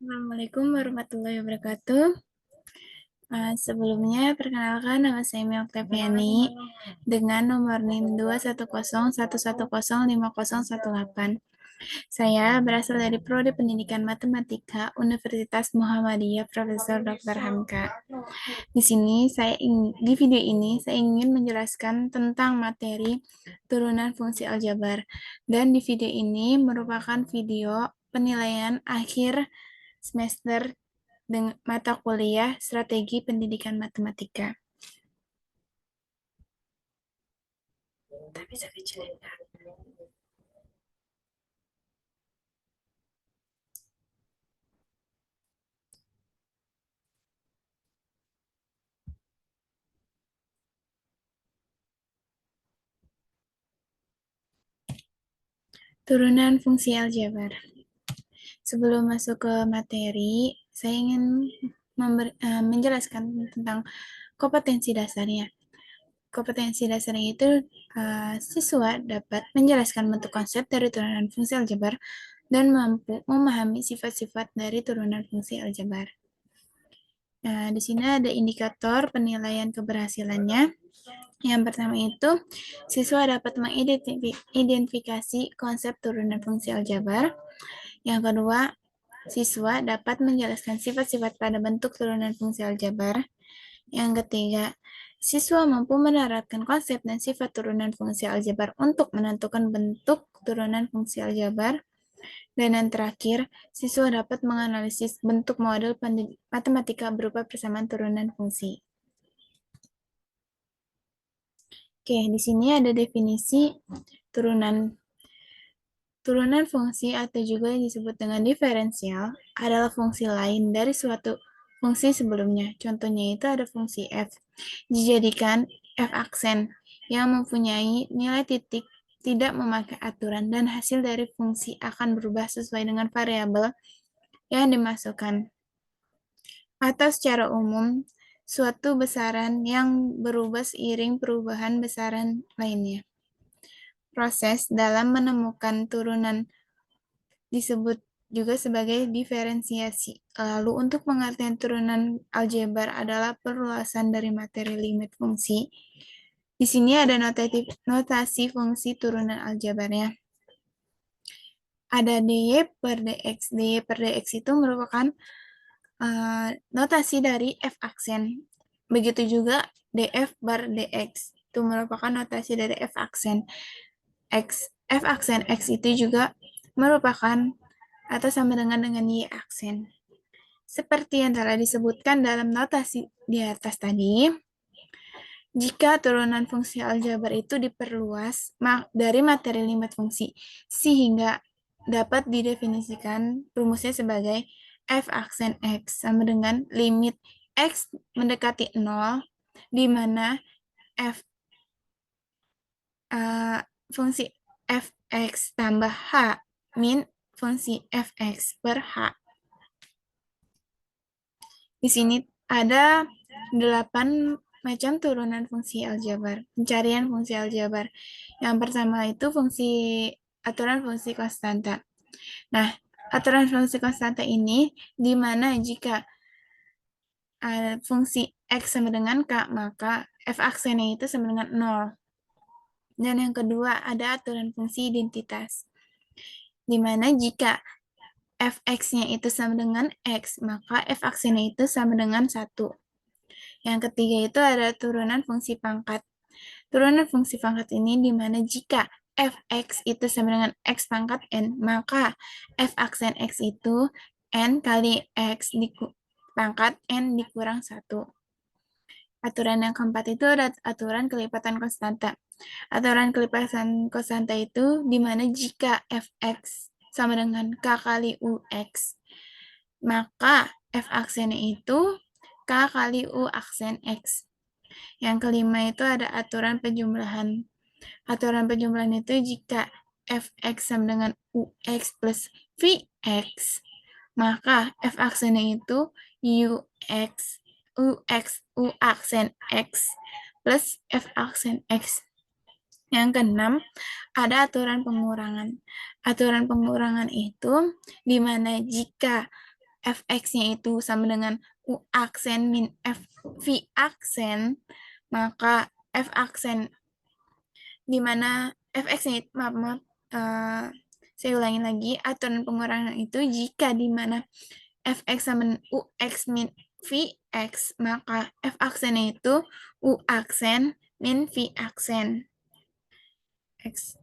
Assalamualaikum warahmatullahi wabarakatuh. Sebelumnya, perkenalkan nama saya Mia Oktaviani dengan nomor NIM 21011050018. Saya berasal dari Prodi Pendidikan Matematika Universitas Muhammadiyah Profesor Dr. Hamka. Di video ini saya ingin menjelaskan tentang materi turunan fungsi aljabar. Dan di video ini merupakan video penilaian akhir semester dengan mata kuliah Strategi Pendidikan Matematika. Bisa kecilin, Kak. Turunan fungsi aljabar. Sebelum masuk ke materi, saya ingin menjelaskan tentang kompetensi dasarnya. Kompetensi dasarnya itu siswa dapat menjelaskan bentuk konsep dari turunan fungsi aljabar dan mampu memahami sifat-sifat dari turunan fungsi aljabar. Nah, di sini ada indikator penilaian keberhasilannya. Yang pertama itu, siswa dapat mengidentifikasi konsep turunan fungsi aljabar. Yang kedua, siswa dapat menjelaskan sifat-sifat pada bentuk turunan fungsi aljabar. Yang ketiga, siswa mampu menerapkan konsep dan sifat turunan fungsi aljabar untuk menentukan bentuk turunan fungsi aljabar. Dan yang terakhir, siswa dapat menganalisis bentuk model matematika berupa persamaan turunan fungsi. Oke, di sini ada definisi turunan. Turunan fungsi atau juga yang disebut dengan diferensial adalah fungsi lain dari suatu fungsi sebelumnya. Contohnya itu ada fungsi f. Dijadikan f aksen yang mempunyai nilai titik tidak memakai aturan dan hasil dari fungsi akan berubah sesuai dengan variabel yang dimasukkan. Atau secara umum, suatu besaran yang berubah seiring perubahan besaran lainnya. Proses dalam menemukan turunan disebut juga sebagai diferensiasi. Lalu untuk pengertian turunan aljabar adalah perluasan dari materi limit fungsi. Di sini ada notasi fungsi turunan aljabarnya. Ada dy per dx. Dy per dx itu merupakan notasi dari f aksen. Begitu juga df bar dx. Itu merupakan notasi dari f aksen. F aksen x itu juga merupakan atau sama dengan y aksen. Seperti yang telah disebutkan dalam notasi di atas tadi, jika turunan fungsi aljabar itu diperluas dari materi limit fungsi, sehingga dapat didefinisikan rumusnya sebagai f aksen x sama dengan limit x mendekati 0, di mana f fungsi fx tambah h min fungsi fx per h. Di sini ada 8 macam turunan fungsi aljabar, pencarian fungsi aljabar. Yang pertama itu aturan fungsi konstanta. Nah, aturan fungsi konstanta ini di mana jika fungsi x sama dengan k, maka f aksennya itu sama dengan 0. Dan yang kedua ada aturan fungsi identitas, di mana jika fx-nya itu sama dengan x, maka f aksennya itu sama dengan 1. Yang ketiga itu ada turunan fungsi pangkat. Turunan fungsi pangkat ini di mana jika fx itu sama dengan x pangkat n, maka f aksen x itu n kali x pangkat n dikurang 1. Aturan yang keempat itu ada aturan kelipatan konstanta. Aturan kelipatan konstanta itu di mana jika fx sama dengan k kali ux, maka f aksennya itu k kali u aksen x. Yang kelima itu ada aturan penjumlahan. Aturan penjumlahan itu jika fx sama dengan ux plus vx, maka f aksennya itu u aksen x plus f aksen x. Yang keenam, ada aturan pengurangan. Aturan pengurangan itu di mana jika fx-nya itu sama dengan u aksen min v aksen, maka f aksen di mana fx-nya itu, maaf, saya ulangi lagi, aturan pengurangan itu jika di mana fx sama ux min vx, maka f aksennya itu u aksen min v aksen. X.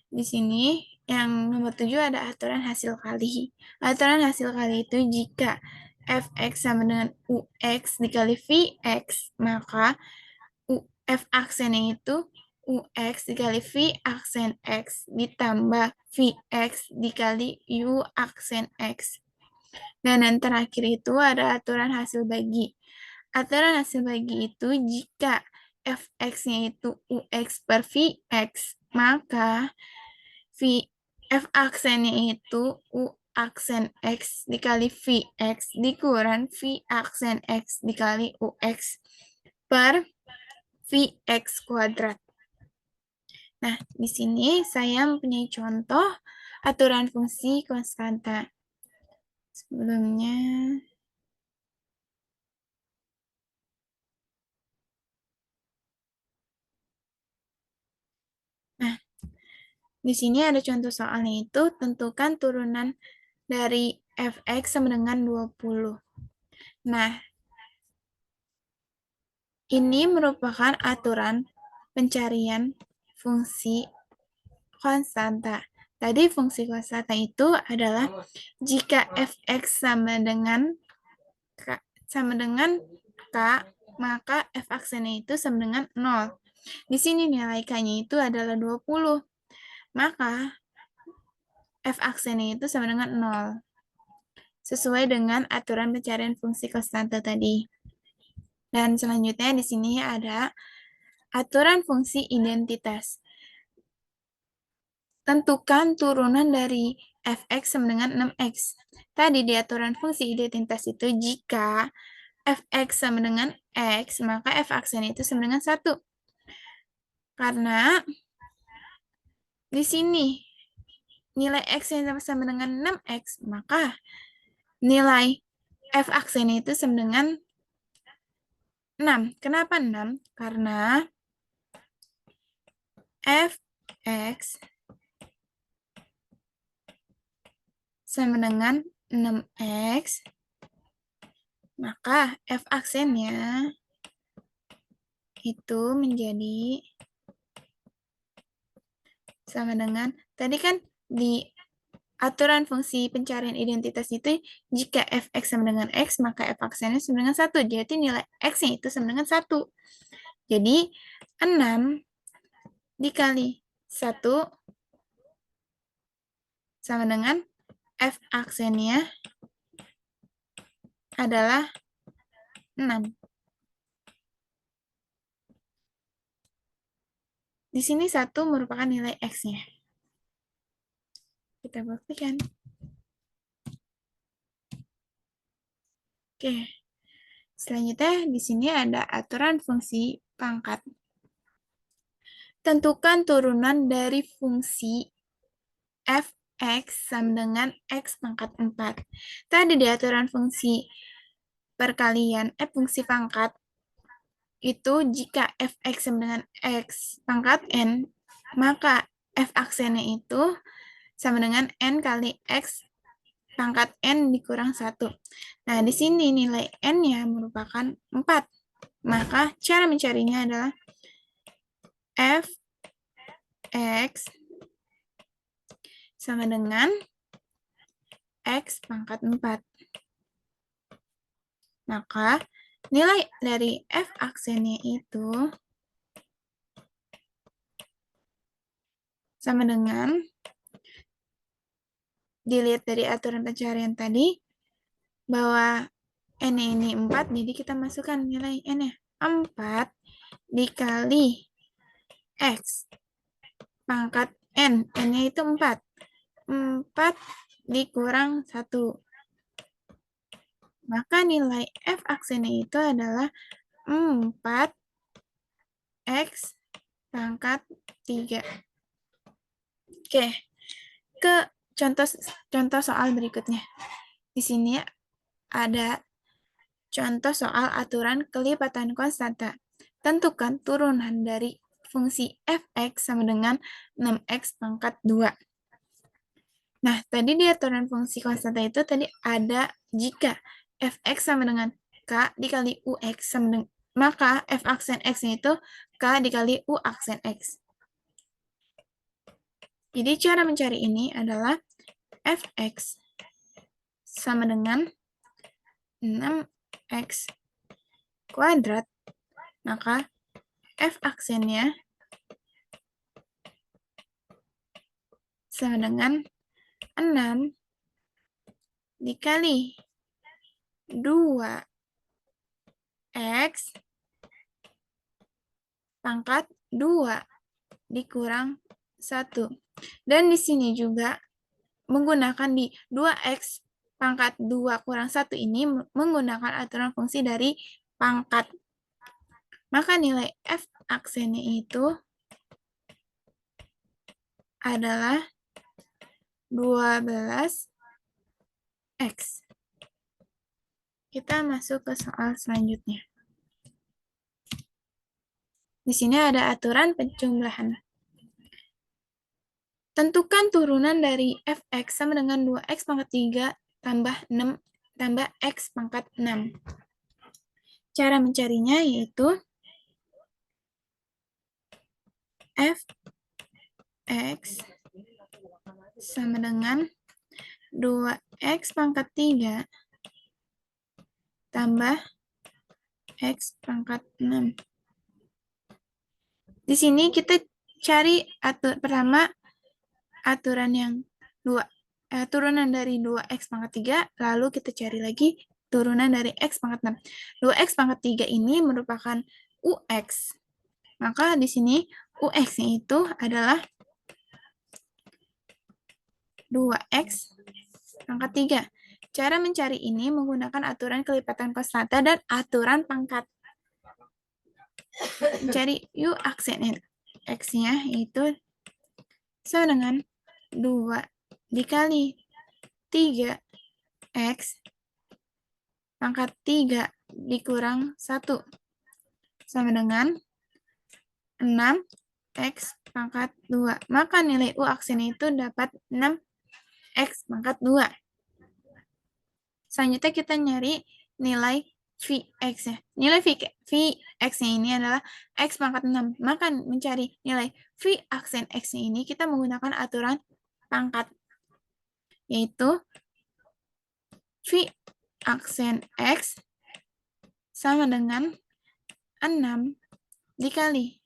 Di sini yang nomor 7 ada aturan hasil kali. Aturan hasil kali itu jika fx sama dengan ux dikali vx, maka f aksennya itu ux dikali v aksen x ditambah vx dikali u aksen x. Dan yang terakhir itu ada aturan hasil bagi. Aturan hasil bagi itu jika fx-nya itu ux per vx, maka f aksennya itu u aksen x dikali vx dikurang v aksen x dikali ux per vx kuadrat. Nah, di sini saya mempunyai contoh aturan fungsi konstanta. Sebelumnya, nah, di sini ada contoh soalnya itu, tentukan turunan dari fx sama dengan 20. Nah, ini merupakan aturan pencarian fungsi konstanta. Tadi fungsi konstanta itu adalah jika fx sama dengan k, maka f aksennya itu sama dengan 0. Di sini nilai k-nya itu adalah 20. Maka f aksennya itu sama dengan 0. Sesuai dengan aturan pencarian fungsi konstanta tadi. Dan selanjutnya di sini ada aturan fungsi identitas. Tentukan turunan dari fx sama dengan 6x. Tadi di aturan fungsi identitas itu jika fx sama dengan x, maka f aksen itu sama dengan 1. Karena di sini nilai x yang sama dengan 6x, maka nilai f aksen itu sama dengan 6. Kenapa 6? Karena fx sama dengan 6x, maka f aksennya itu menjadi sama dengan, tadi kan di aturan fungsi pencarian identitas itu, jika fx sama dengan x, maka f aksennya sama dengan 1. Jadi nilai x-nya itu sama dengan 1. Jadi 6 dikali 1 sama dengan f aksennya adalah 6. Di sini 1 merupakan nilai x-nya. Kita buktikan. Oke. Selanjutnya di sini ada aturan fungsi pangkat. Tentukan turunan dari fungsi fx sama dengan x pangkat 4. Tadi di aturan fungsi perkalian, fungsi pangkat, itu jika fx sama dengan x pangkat n, maka f aksennya itu sama dengan n kali x pangkat n dikurang 1. Nah, di sini nilai n-nya merupakan 4. Maka cara mencarinya adalah fx sama dengan x pangkat 4. Maka nilai dari f aksennya itu sama dengan, dilihat dari aturan pencarian tadi, bahwa n ini 4, jadi kita masukkan nilai n-nya. 4 dikali x pangkat n, n-nya itu 4. 4 dikurang 1. Maka nilai f aksennya itu adalah 4x pangkat 3. Oke, ke contoh soal berikutnya. Di sini ada contoh soal aturan kelipatan konstanta. Tentukan turunan dari fungsi f(x) sama dengan 6x pangkat 2. Nah, tadi di aturan fungsi konstanta itu tadi ada jika f(x) sama dengan k dikali ux sama dengan, maka f aksen x-nya itu k dikali u aksen x. Jadi cara mencari ini adalah f(x) sama dengan 6x kuadrat, maka f aksennya sama dengan 6 dikali 2x pangkat 2 dikurang 1. Dan di sini juga menggunakan di 2x pangkat 2 kurang 1 ini menggunakan aturan fungsi dari pangkat. Maka nilai f aksennya itu adalah 12x. Kita masuk ke soal selanjutnya. Di sini ada aturan penjumlahan. Tentukan turunan dari f(x) sama dengan 2x pangkat 3 tambah 6 tambah x pangkat 6. Cara mencarinya yaitu f(x) sama dengan 2x pangkat 3 tambah x pangkat 6. Di sini kita cari pertama aturan yang turunan dari 2x pangkat 3, lalu kita cari lagi turunan dari x pangkat 6. 2x pangkat 3 ini merupakan ux. Maka di sini ux-nya itu adalah 2x pangkat 3. Cara mencari ini menggunakan aturan kelipatan konstanta dan aturan pangkat. Mencari u aksen x-nya itu sama dengan 2 dikali 3x pangkat 3 dikurang 1 sama dengan 6x pangkat 2. Maka nilai u aksennya itu dapat 6x pangkat 2. Selanjutnya kita nyari nilai Vx-nya. Nilai Vx-nya ini adalah x pangkat 6. Maka mencari nilai V aksen x-nya ini kita menggunakan aturan pangkat, yaitu V aksen x sama dengan 6 dikali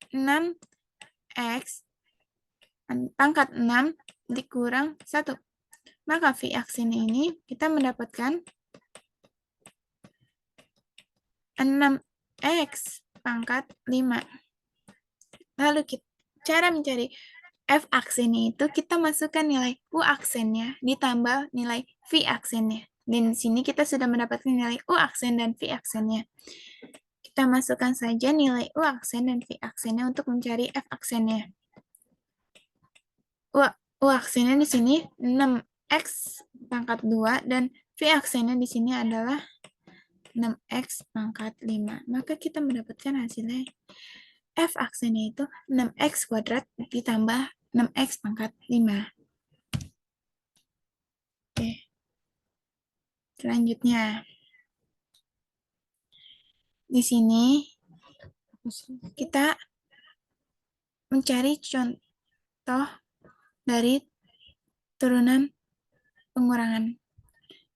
6x pangkat 6 dikurang 1. Maka V aksen ini kita mendapatkan 6x pangkat 5. Lalu cara mencari F aksennya itu kita masukkan nilai U aksennya ditambah nilai V aksennya. Dan di sini kita sudah mendapatkan nilai U aksen dan V aksennya. Kita masukkan saja nilai U aksen dan V aksennya untuk mencari F aksennya. U aksennya di sini 6x pangkat 2 dan V aksennya di sini adalah 6x pangkat 5. Maka kita mendapatkan hasilnya F aksennya itu 6x kuadrat ditambah 6x pangkat 5. Oke. Selanjutnya. Di sini kita mencari contoh dari turunan pengurangan.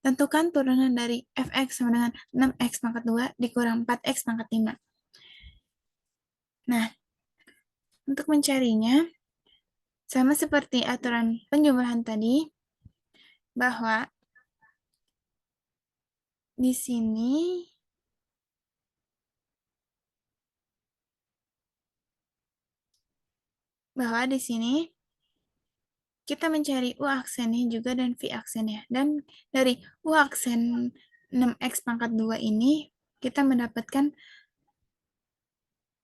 Tentukan turunan dari fx sama dengan 6x pangkat 2 dikurang 4x pangkat 5. Nah, untuk mencarinya, sama seperti aturan penjumlahan tadi, bahwa di sini kita mencari U aksennya juga dan V aksennya. Dan dari U aksen 6x pangkat 2 ini, kita mendapatkan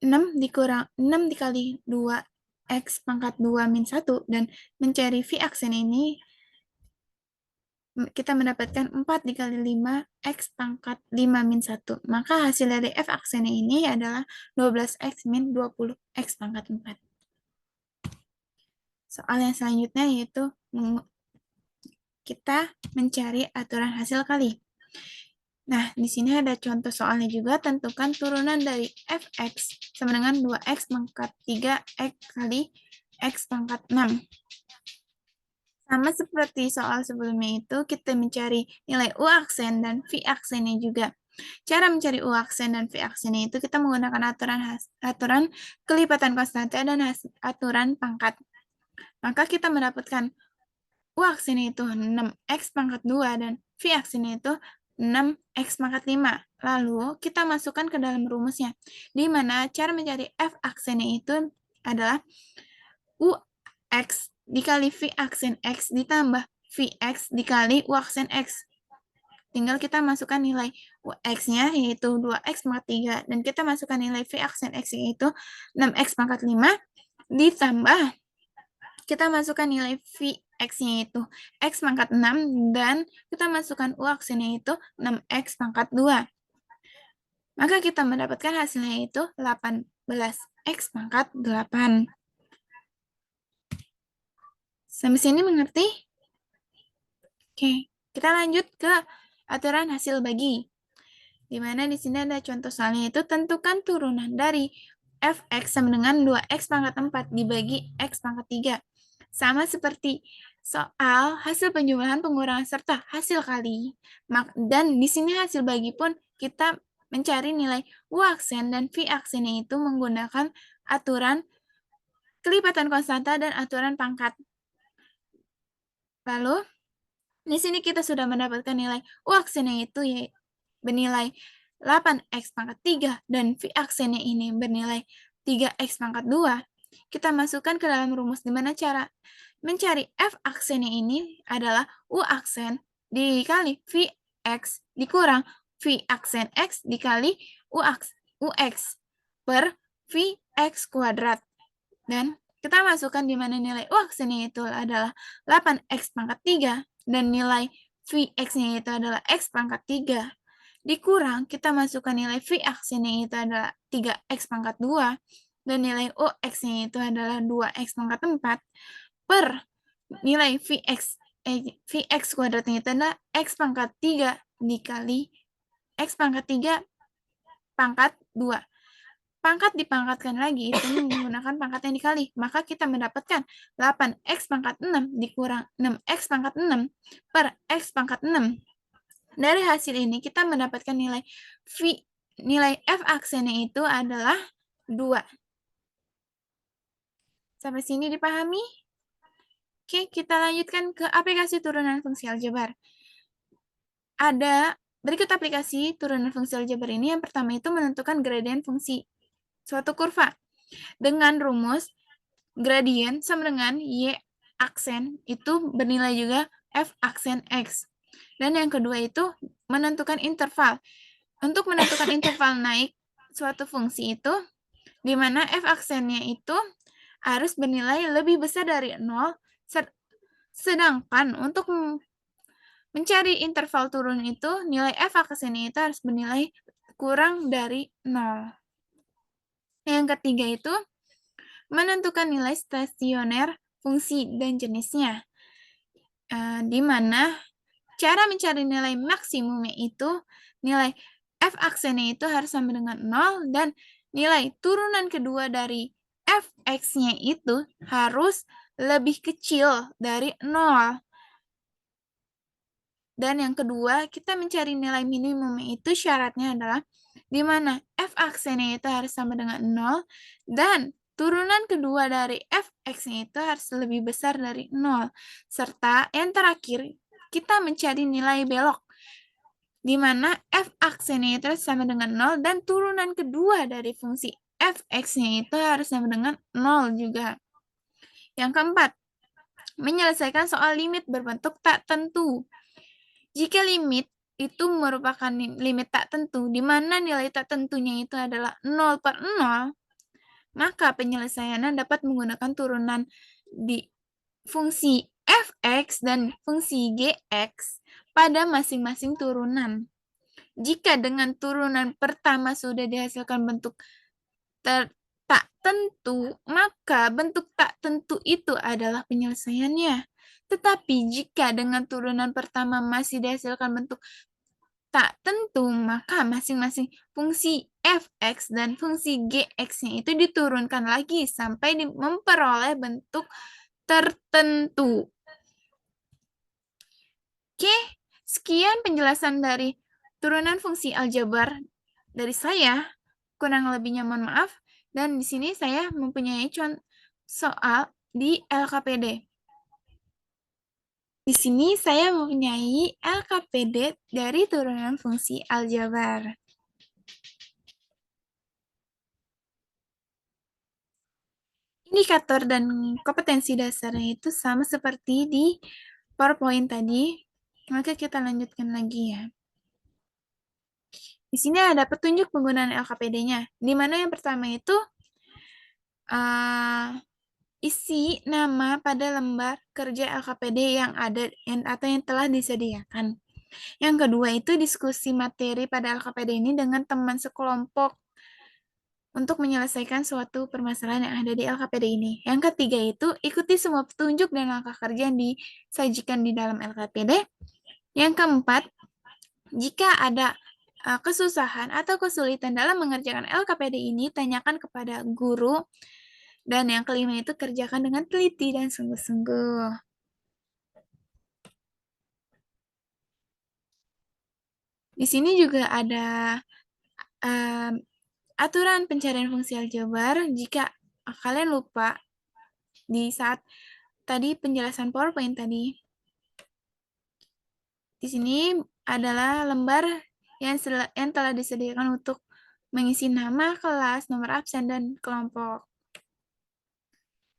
6 dikali 2x pangkat 2 min 1. Dan mencari V aksen ini kita mendapatkan 4 dikali 5, X pangkat 5 min 1. Maka hasil dari F aksennya ini adalah 12X min 20, X pangkat 4. Soal yang selanjutnya yaitu kita mencari aturan hasil kali. Nah, di sini ada contoh soalnya juga. Tentukan turunan dari Fx sama dengan 2X pangkat 3X kali X pangkat 6. Sama seperti soal sebelumnya itu, kita mencari nilai U aksen dan V aksennya juga. Cara mencari U aksen dan V aksennya itu kita menggunakan aturan kelipatan konstanta dan aturan pangkat. Maka kita mendapatkan U aksennya itu 6X pangkat 2 dan V aksennya itu 6X pangkat 5. Lalu kita masukkan ke dalam rumusnya, di mana cara mencari F aksennya itu adalah UX dikali V aksen X ditambah Vx dikali U aksen X. Tinggal kita masukkan nilai UX-nya yaitu 2X pangkat 3 dan kita masukkan nilai V aksen X yaitu 6X pangkat 5 ditambah kita masukkan nilai Vx-nya yaitu X pangkat 6 dan kita masukkan U aksennya yaitu 6X pangkat 2. Maka kita mendapatkan hasilnya yaitu 18X pangkat 8. Sampai sini mengerti? Oke, kita lanjut ke aturan hasil bagi. Di mana di sini ada contoh soalnya itu tentukan turunan dari Fx sama dengan 2X pangkat 4 dibagi X pangkat 3. Sama seperti soal hasil penjumlahan, pengurangan, serta hasil kali. Dan di sini hasil bagi pun kita mencari nilai U aksen dan V aksennya itu menggunakan aturan kelipatan konstanta dan aturan pangkat. Lalu, di sini kita sudah mendapatkan nilai U aksennya itu bernilai 8X pangkat 3 dan V aksennya ini bernilai 3X pangkat 2. Kita masukkan ke dalam rumus di mana cara mencari F aksennya ini adalah U aksen dikali Vx dikurang V aksen X dikali UX per Vx kuadrat. Dan kita masukkan di mana nilai U aksennya itu adalah 8X pangkat 3 dan nilai Vx-nya itu adalah X pangkat 3. Dikurang, kita masukkan nilai V aksennya itu adalah 3X pangkat 2 dan nilai UX-nya itu adalah 2X pangkat 4 per nilai Vx kuadratnya itu adalah X pangkat 3 dikali X pangkat 3 pangkat 2. Pangkat dipangkatkan lagi itu menggunakan pangkat yang dikali. Maka kita mendapatkan 8X pangkat 6 dikurang 6X pangkat 6 per X pangkat 6. Dari hasil ini kita mendapatkan nilai F aksennya itu adalah 2. Sampai sini dipahami? Oke, kita lanjutkan ke aplikasi turunan fungsi aljabar. Ada berikut aplikasi turunan fungsi aljabar ini. Yang pertama itu menentukan gradien fungsi suatu kurva dengan rumus gradien sama dengan Y aksen itu bernilai juga F aksen X. Dan yang kedua itu menentukan interval. Untuk menentukan interval naik suatu fungsi itu, di mana F aksennya itu harus bernilai lebih besar dari 0, sedangkan untuk mencari interval turun itu, nilai F aksennya itu harus bernilai kurang dari 0. Yang ketiga itu menentukan nilai stasioner fungsi dan jenisnya, di mana cara mencari nilai maksimumnya itu nilai F aksennya itu harus sama dengan 0 dan nilai turunan kedua dari Fx-nya itu harus lebih kecil dari 0. Dan yang kedua, kita mencari nilai minimumnya itu syaratnya adalah di mana F aksennya itu harus sama dengan 0 dan turunan kedua dari Fx-nya itu harus lebih besar dari 0. Serta yang terakhir, kita mencari nilai belok di mana F aksennya itu harus sama dengan 0 dan turunan kedua dari fungsi Fx-nya itu harus sama dengan 0 juga. Yang keempat, menyelesaikan soal limit berbentuk tak tentu. Jika limit itu merupakan limit tak tentu, di mana nilai tak tentunya itu adalah 0 per 0, maka penyelesaiannya dapat menggunakan turunan di fungsi Fx dan fungsi Gx pada masing-masing turunan. Jika dengan turunan pertama sudah dihasilkan bentuk tak tentu, maka bentuk tak tentu itu adalah penyelesaiannya. Tetapi jika dengan turunan pertama masih dihasilkan bentuk tak tentu, maka masing-masing fungsi f(x) dan fungsi gx-nya itu diturunkan lagi sampai memperoleh bentuk tertentu. Oke, sekian penjelasan dari turunan fungsi aljabar dari saya. Kurang lebihnya mohon maaf. Dan di sini saya mempunyai soal di LKPD. Di sini saya mempunyai LKPD dari turunan fungsi aljabar. Indikator dan kompetensi dasarnya itu sama seperti di PowerPoint tadi. Maka kita lanjutkan lagi ya. Di sini ada petunjuk penggunaan LKPD-nya. Di mana yang pertama itu isi nama pada lembar kerja LKPD yang ada atau yang telah disediakan. Yang kedua itu diskusi materi pada LKPD ini dengan teman sekelompok untuk menyelesaikan suatu permasalahan yang ada di LKPD ini. Yang ketiga itu ikuti semua petunjuk dan langkah kerja yang disajikan di dalam LKPD. Yang keempat, jika ada kesusahan atau kesulitan dalam mengerjakan LKPD ini, tanyakan kepada guru. Dan yang kelima itu kerjakan dengan teliti dan sungguh-sungguh. Di sini juga ada aturan pencarian fungsi aljabar. Jika kalian lupa di saat tadi penjelasan PowerPoint tadi, di sini adalah lembar yang telah disediakan untuk mengisi nama, kelas, nomor absen, dan kelompok.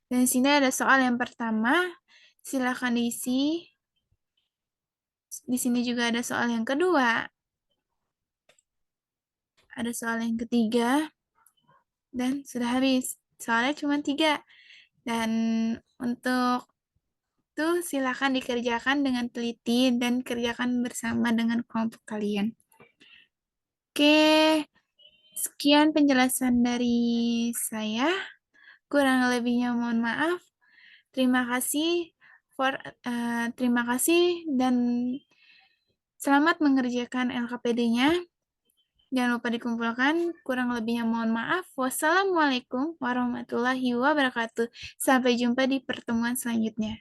Dan di sini ada soal yang pertama, silakan diisi. Di sini juga ada soal yang kedua, ada soal yang ketiga, dan sudah habis. Soalnya cuma 3. Dan untuk itu silakan dikerjakan dengan teliti dan kerjakan bersama dengan kelompok kalian. Oke, sekian penjelasan dari saya. Kurang lebihnya mohon maaf. Terima kasih dan selamat mengerjakan LKPD-nya. Jangan lupa dikumpulkan. Kurang lebihnya mohon maaf. Wassalamualaikum warahmatullahi wabarakatuh. Sampai jumpa di pertemuan selanjutnya.